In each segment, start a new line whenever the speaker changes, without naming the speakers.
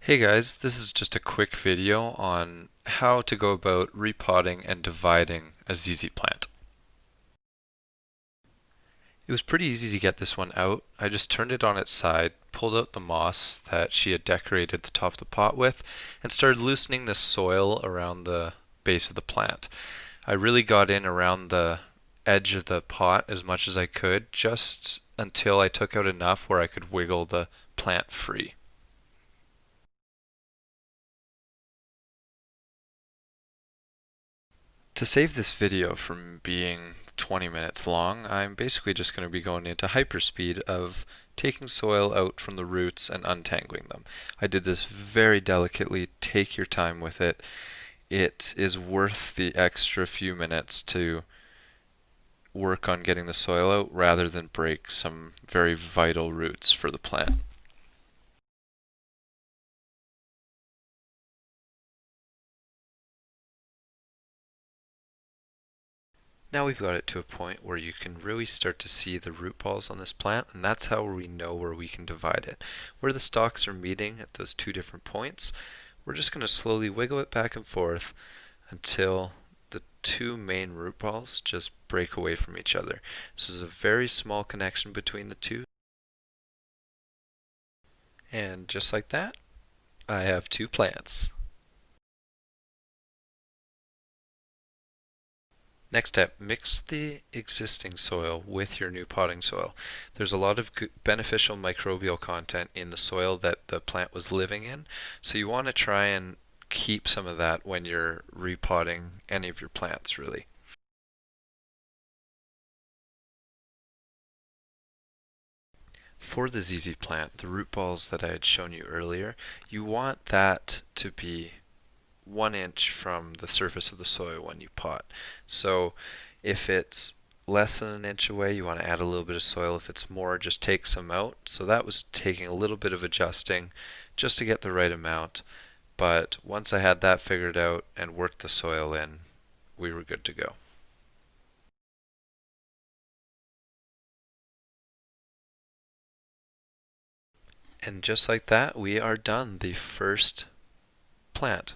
Hey guys, this is just a quick video on how to go about repotting and dividing a ZZ plant. It was pretty easy to get this one out. I just turned it on its side, pulled out the moss that she had decorated the top of the pot with, and started loosening the soil around the base of the plant. I really got in around the edge of the pot as much as I could, just until I took out enough where I could wiggle the plant free. To save this video from being 20 minutes long, I'm basically just going to be going into hyperspeed of taking soil out from the roots and untangling them. I did this very delicately. Take your time with it. It is worth the extra few minutes to work on getting the soil out rather than break some very vital roots for the plant. Now we've got it to a point where you can really start to see the root balls on this plant, and that's how we know where we can divide it. Where the stalks are meeting at those two different points, we're just going to slowly wiggle it back and forth until the two main root balls just break away from each other. So there's a very small connection between the two, and just like that, I have two plants. Next step, mix the existing soil with your new potting soil. There's a lot of beneficial microbial content in the soil that the plant was living in, so you want to try and keep some of that when you're repotting any of your plants, really. For the ZZ plant, the root balls that I had shown you earlier, you want that to be 1 inch from the surface of the soil when you pot. So if it's less than an inch away, you want to add a little bit of soil. If it's more, just take some out. So that was taking a little bit of adjusting just to get the right amount. But once I had that figured out and worked the soil in, we were good to go. And just like that, we are done the first plant.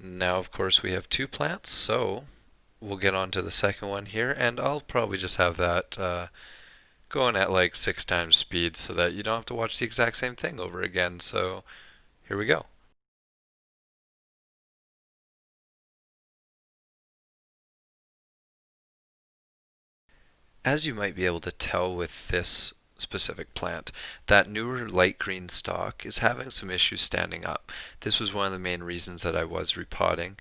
Now, of course, we have two plants, so we'll get on to the second one here, and I'll probably just have that going at like 6 times speed so that you don't have to watch the exact same thing over again. So here we go. As you might be able to tell with this specific plant, that newer light green stalk is having some issues standing up. This was one of the main reasons that I was repotting.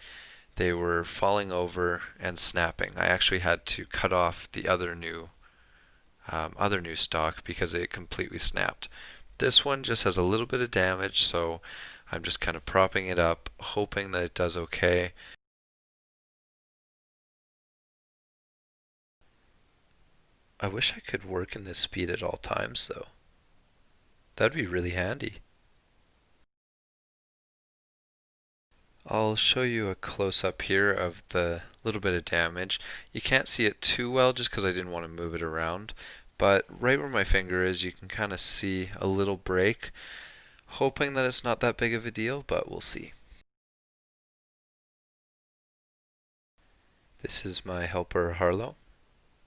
They were falling over and snapping. I actually had to cut off the other new stalk because it completely snapped. This one just has a little bit of damage, so I'm just kind of propping it up, hoping that it does okay. I wish I could work in this speed at all times, though. That'd be really handy. I'll show you a close-up here of the little bit of damage. You can't see it too well just because I didn't want to move it around, but right where my finger is, you can kind of see a little break. Hoping that it's not that big of a deal, but we'll see. This is my helper Harlow.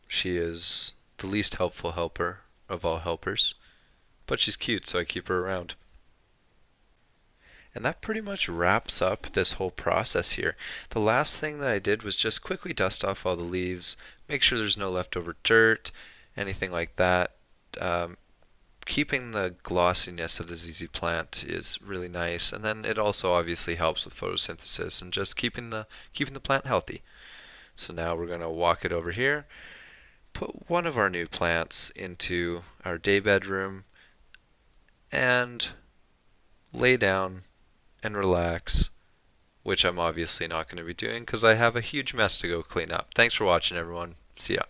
She is the least helpful helper of all helpers, but she's cute, so I keep her around. And that pretty much wraps up this whole process here. The last thing that I did was just quickly dust off all the leaves, make sure there's no leftover dirt, anything like that. Um, Keeping the glossiness of the ZZ plant is really nice, and then it also obviously helps with photosynthesis and just keeping the plant healthy. So now we're going to walk it over here, put one of our new plants into our day bedroom, and lay down and relax, which I'm obviously not going to be doing because I have a huge mess to go clean up. Thanks for watching, everyone. See ya.